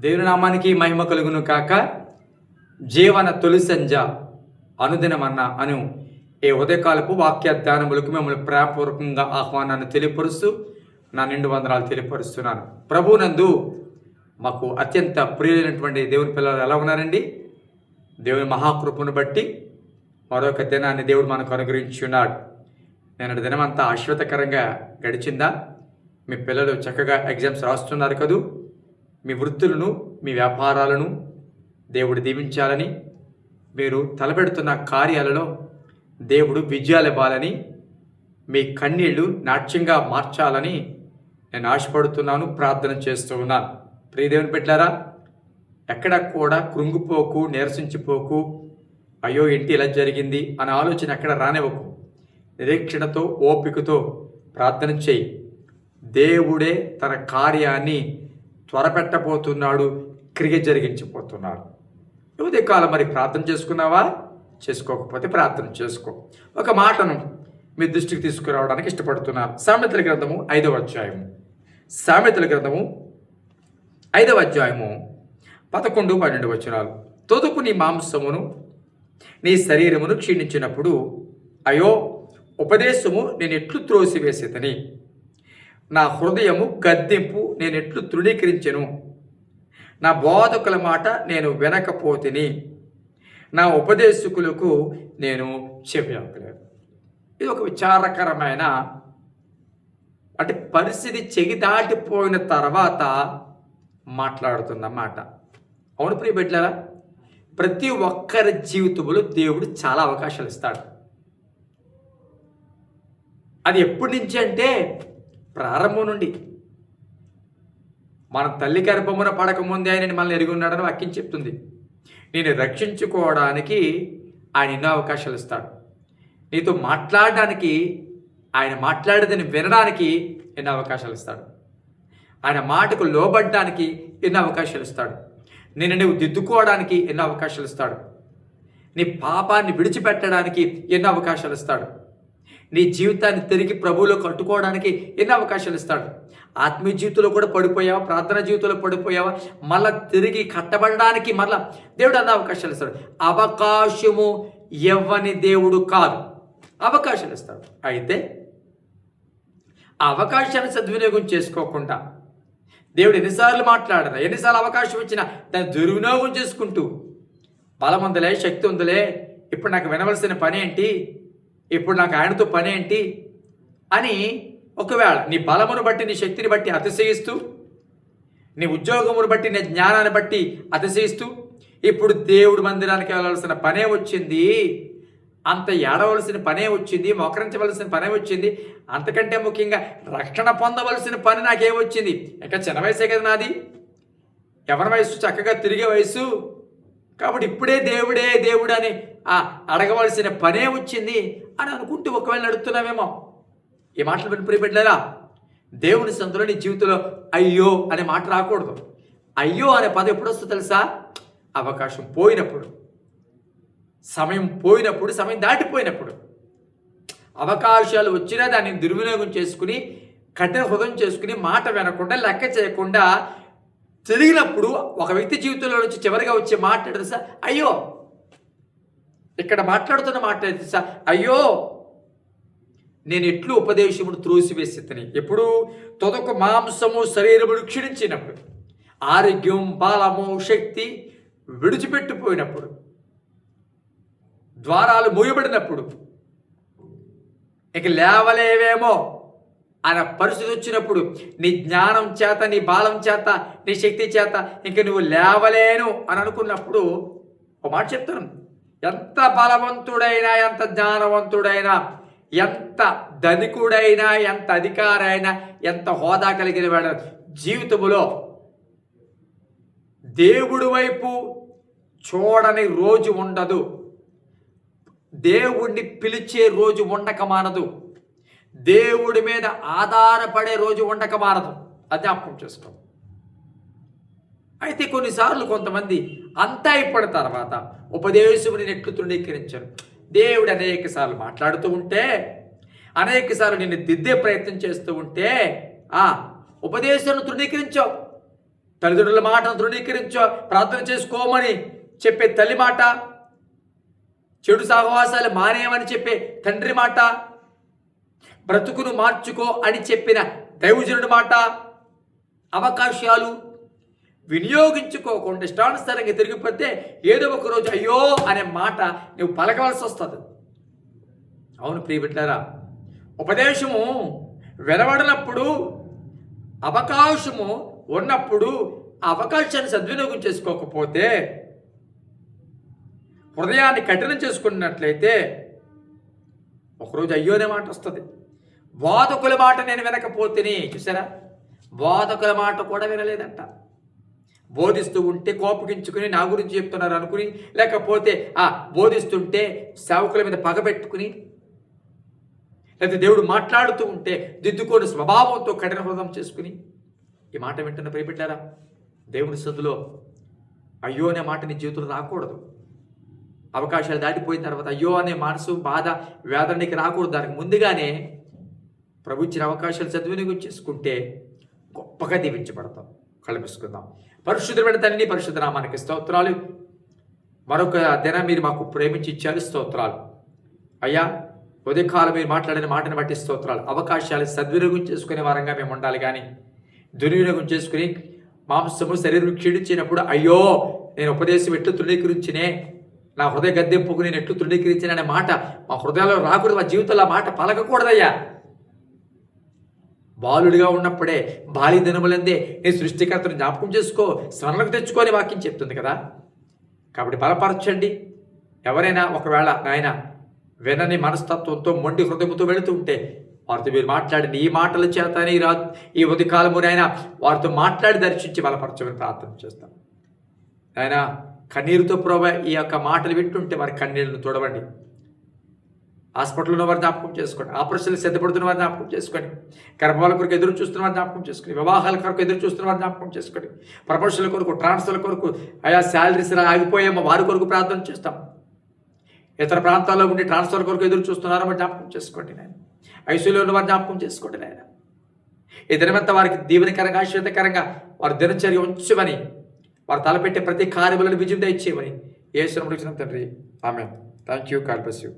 దేవుని నామానికి మహిమ కలుగును కాక. జీవన తొలి సంజ అనుదినమన్న అను ఏ ఉదయకాలపు వాక్య ధ్యానములకు మిమ్మల్ని ప్రేమపూర్వకంగా ఆహ్వానాన్ని తెలియపరుస్తూ నా నిండు వందనాలు తెలియపరుస్తున్నాను. ప్రభునందు మాకు అత్యంత ప్రియులైనటువంటి దేవుని పిల్లలు ఎలా ఉన్నారండి? దేవుని మహాకృపను బట్టి మరొక దినాన్ని దేవుడు మనకు అనుగ్రహించి ఉన్నాడు. నేను దినమంతా ఆశ్వాదకరంగా గడిచిందా? మీ పిల్లలు చక్కగా ఎగ్జామ్స్ రాస్తున్నారు కదూ? మీ వృత్తులను, మీ వ్యాపారాలను దేవుడు దీవించాలని, మీరు తలపెడుతున్న కార్యాలలో దేవుడు విజయాలు ఇవ్వాలని, మీ కన్నీళ్లు నాట్యంగా మార్చాలని నేను ఆశపడుతున్నాను, ప్రార్థన చేస్తూ ఉన్నాను. ప్రియదేవుని పెట్టారా, ఎక్కడ కూడా కృంగిపోకు, నీరసించిపోకు, అయ్యో ఏంటి ఇలా జరిగింది అనే ఆలోచన ఎక్కడ రానివ్వకు. నిరీక్షణతో, ఓపికతో ప్రార్థన చేయి. దేవుడే తన కార్యాన్ని త్వరపెట్టబోతున్నాడు, క్రియ జరిగించబోతున్నాడు. ఉదయకాలం మరి ప్రార్థన చేసుకున్నావా? చేసుకోకపోతే ప్రార్థన చేసుకో. ఒక మాటను మీ దృష్టికి తీసుకురావడానికి ఇష్టపడుతున్నాను. సామెతల గ్రంథము 5వ అధ్యాయము, సామెతల గ్రంథము 5వ అధ్యాయము 11, 12 వచనాలు. తొదుకు నీ మాంసమును, నీ శరీరమును క్షీణించినప్పుడు అయ్యో ఉపదేశము నేను ఎట్లు త్రోసివేసేదని, నా హృదయము గద్దింపు నేను ఎట్లు తృణీకరించెను, నా బోధకుల మాట నేను వినకపోతిని, నా ఉపదేశకులకు నేను చెవియలేదు. ఇది ఒక విచారకరమైన, అంటే పరిస్థితి చెగి దాటిపోయిన తర్వాత మాట్లాడుతున్నమాట. అవును ప్రియ బిడ్డలారా, ప్రతి ఒక్కరి జీవితంలో దేవుడు చాలా అవకాశాలు ఇస్తాడు. అది ఎప్పటి నుంచి అంటే ప్రారంభం నుండి. మన తల్లి గర్భమున పడకముందే ఆయన మనల్ని ఎరిగి ఉన్నాడని వాక్యం చెప్తుంది. నేను రక్షించుకోవడానికి ఆయన ఎన్నో అవకాశాలు ఇస్తాడు. నీతో మాట్లాడడానికి, ఆయన మాట్లాడేదని వినడానికి ఎన్నో అవకాశాలు ఇస్తాడు. ఆయన మాటకు లోబడ్డానికి ఎన్నో అవకాశాలు ఇస్తాడు. నువ్వు దిద్దుకోవడానికి ఎన్నో అవకాశాలు ఇస్తాడు. నీ పాపాన్ని విడిచిపెట్టడానికి ఎన్నో అవకాశాలు ఇస్తాడు. నీ జీవితాన్ని తిరిగి ప్రభువులో కట్టుకోవడానికి ఎన్నో అవకాశాలు ఇస్తాడు. ఆత్మీయ జీవితంలో కూడా పడిపోయావా, ప్రార్థన జీవితంలో పడిపోయావా, మళ్ళా తిరిగి కట్టబడడానికి మళ్ళా దేవుడు అన్న అవకాశాలు ఇస్తాడు. అవకాశము ఇవ్వని దేవుడు కాదు, అవకాశాలు ఇస్తాడు. అయితే ఆ అవకాశాన్ని సద్వినియోగం చేసుకోకుండా దేవుడు ఎన్నిసార్లు మాట్లాడరా, ఎన్నిసార్లు అవకాశం ఇచ్చినా దాన్ని దుర్వినియోగం చేసుకుంటూ, బలం ఉందలే, శక్తి ఉందలే, ఇప్పుడు నాకు వినవలసిన పని ఏంటి, ఇప్పుడు నాకు ఆయనతో పని ఏంటి అని ఒకవేళ నీ బలమును బట్టి, నీ శక్తిని బట్టి అతిశయిస్తూ, నీ ఉద్యోగమును బట్టి, నీ జ్ఞానాన్ని బట్టి అతిశయిస్తూ, ఇప్పుడు దేవుడి మందిరానికి వెళ్ళవలసిన పనే వచ్చింది, అంత ఏడవలసిన పనే వచ్చింది, మోకరించవలసిన పనే వచ్చింది, అంతకంటే ముఖ్యంగా రక్షణ పొందవలసిన పని నాకేమొచ్చింది, ఇంకా చిన్న వయసే కదా నాది, ఎవరి వయసు చక్కగా తిరిగే వయసు, కాబట్టి ఇప్పుడే దేవుడే దేవుడు అని అడగవలసిన పనే వచ్చింది అని అనుకుంటూ ఒకవేళ నడుస్తున్నామేమో. ఈ మాటలు విని ప్రియబిడ్డలారా, దేవుని సందులో నీ జీవితంలో అయ్యో అనే మాట రాకూడదు. అయ్యో అనే పదం ఎప్పుడు వస్తుందో తెలుసా? అవకాశం పోయినప్పుడు, సమయం పోయినప్పుడు, సమయం దాటిపోయినప్పుడు. అవకాశాలు వచ్చినా దాన్ని దుర్వినియోగం చేసుకుని, కఠిన హృదయం చేసుకుని, మాట వినకుండా, లెక్క చేయకుండా తిరిగినప్పుడు ఒక వ్యక్తి జీవితంలో నుంచి చివరిగా వచ్చే మాట తెలుసా? అయ్యో. ఇక్కడ మాట్లాడుతున్న మాట తెలుసా? అయ్యో నేను ఎట్లు ఉపదేశమును త్రోసివేసేతని. ఎప్పుడు? తొదకు మాంసము శరీరమును క్షీణించినప్పుడు, ఆరోగ్యం, బలము, శక్తి విడిచిపెట్టిపోయినప్పుడు, ద్వారాలు మూయబడినప్పుడు, ఇక లేవలేవేమో అనే పరిస్థితి వచ్చినప్పుడు, నీ జ్ఞానం చేత, నీ బలం చేత, నీ శక్తి చేత ఇంక నువ్వు లేవలేను అని అనుకున్నప్పుడు ఒక మాట చెప్తాను. ఎంత బలవంతుడైనా, ఎంత జ్ఞానవంతుడైనా, ఎంత ధనికుడైనా, ఎంత అధికారైనా, ఎంత హోదా కలిగిన వాడు జీవితంలో దేవుడి వైపు చూడని రోజు ఉండదు. దేవుడిని పిలిచే రోజు ఉండక మానదు. దేవుడి మీద ఆధారపడే రోజు ఉండక మానదు. అది జ్ఞాపకం చేసుకో. అయితే కొన్నిసార్లు కొంతమంది అంతా అయిపోయిన తర్వాత ఉపదేశముని నెట్లు తృణీకరించారు. దేవుడు అనేక సార్లు మాట్లాడుతూ ఉంటే, అనేక సార్లు నిన్ను దిద్దే ప్రయత్నం చేస్తూ ఉంటే ఉపదేశాన్ని తృణీకరించావు. తల్లిదండ్రుల మాటను ధృవీకరించో ప్రార్థన చేసుకోమని చెప్పే తల్లి మాట, చెడు సహవాసాలు మానేయమని చెప్పే తండ్రి మాట, బ్రతుకును మార్చుకో అని చెప్పిన దైవజనుడి మాట, అవకాశాలు వినియోగించుకోకుండా ఇష్టానుసారంగా తిరిగిపోతే ఏదో ఒక రోజు అయ్యో అనే మాట నువ్వు పలకవలసి వస్తుంది. అవును ప్రియబిడ్డలారా, ఉపదేశము వెనబడినప్పుడు, అవకాశము ఉన్నప్పుడు ఆ అవకాశాన్ని సద్వినియోగం చేసుకోకపోతే, హృదయాన్ని కఠినం చేసుకున్నట్లయితే ఒకరోజు అయ్యోనే మాట వస్తుంది. బోధకుల మాట నేను వినకపోతేనే, చూసారా, బోధకుల మాట కూడా వినలేదంట. బోధిస్తూ ఉంటే కోపగించుకుని నా గురించి చెప్తున్నారు అనుకుని, లేకపోతే బోధిస్తుంటే సేవకుల మీద పగబెట్టుకుని, లేకపోతే దేవుడు మాట్లాడుతూ ఉంటే దిద్దుకొని స్వభావంతో కఠిన హృదయం చేసుకుని ఈ మాట వింటున్న ప్రియబిడ్డారా, దేవుని సన్నిధిలో అయ్యో అనే మాట నీ జీవితంలో రాకూడదు. అవకాశాలు దాటిపోయిన తర్వాత అయ్యో అనే మనసు, బాధ, వేదనకి రాకూడదు. దానికి ముందుగానే ప్రభు ఇచ్చిన అవకాశాలు సద్వినియోగం చేసుకుంటే గొప్పగా దీవించబడతాం. కళ్ళు మూసుకుందాం. పరిశుద్ధమైన తండ్రి, పరిశుద్ధ నామానికి స్తోత్రాలు. మరొక దినం మీరు మాకు ప్రేమించి ఇచ్చారు, స్తోత్రాలు అయ్యా. ఉదయకాలం మీరు మాట్లాడిన మాటను బట్టి స్తోత్రాలు. అవకాశాలు సద్వినియోగం చేసుకునే వారంగా మేము ఉండాలి, కానీ దుర్వినియోగం చేసుకుని మాంసము శరీరం క్షీణించినప్పుడు అయ్యో నేను ఉపదేశం ఎట్లు తృణీకరించినే, నా హృదయ గద్దెంపుకు నేను ఎట్లు తృణీకరించిన అనే మాట మా హృదయాల్లో రాకూడదు. మా జీవితంలో ఆ మాట పలకకూడదయ్యా. బాలుడిగా ఉన్నప్పుడే బాల్య దినములందే నీ సృష్టికర్తను జ్ఞాపకం చేసుకో, స్మరణకు తెచ్చుకొని వాక్యం చెప్తుంది కదా. కాబట్టి బలపరచండి. ఎవరైనా ఒకవేళ నాయన వినని మనస్తత్వంతో మొండి హృదయంతో వెళుతూ ఉంటే వారితో మీరు మాట్లాడిన ఈ మాటల చేత ఈ ఉదయకాలమునైనా వారితో మాట్లాడి దర్శించి బలపరచమని ప్రార్థన చేస్తాం. ఆయన కన్నీరుతో ప్రభు ఈ యొక్క మాటలు వింటుంటే వారి కన్నీళ్లను తొడవండి. హాస్పిటల్లో ఉన్న వారిని జ్ఞాపకం చేసుకోండి. ఆపరేషన్లు సిద్ధపడుతున్న వారిని జ్ఞాపకం చేసుకోండి. గర్భాల కొరకు ఎదురు చూస్తున్న వారిని జ్ఞాపకం చేసుకోండి. వివాహాల కొరకు ఎదురు చూస్తున్న వారిని జ్ఞాపకం చేసుకోండి. ప్రమోషన్ల కొరకు, ట్రాన్స్ఫర్ల కొరకు, ఆయా శాలరీస్ ఆగిపోయేమో వారి కొరకు ప్రార్థన చేస్తాం. ఇతర ప్రాంతాల్లో ఉండి ట్రాన్స్ఫర్ కొరకు ఎదురు చూస్తున్నారో వారిని జ్ఞాపకం చేసుకోండి నాయన. ఐసీయూలో ఉన్న వారిని జ్ఞాపకం చేసుకోండి నాయన. ఈ దినమంతా వారికి దీవెనకరంగా, ఆశీర్వాదకరంగా వారి దినచర్య ఉంచమని, వారు తలపెట్టే ప్రతి కార్యములను విజయం దయచేయమని యేసు నామములో తండ్రి, ఆమేన్. Thank you. God bless you.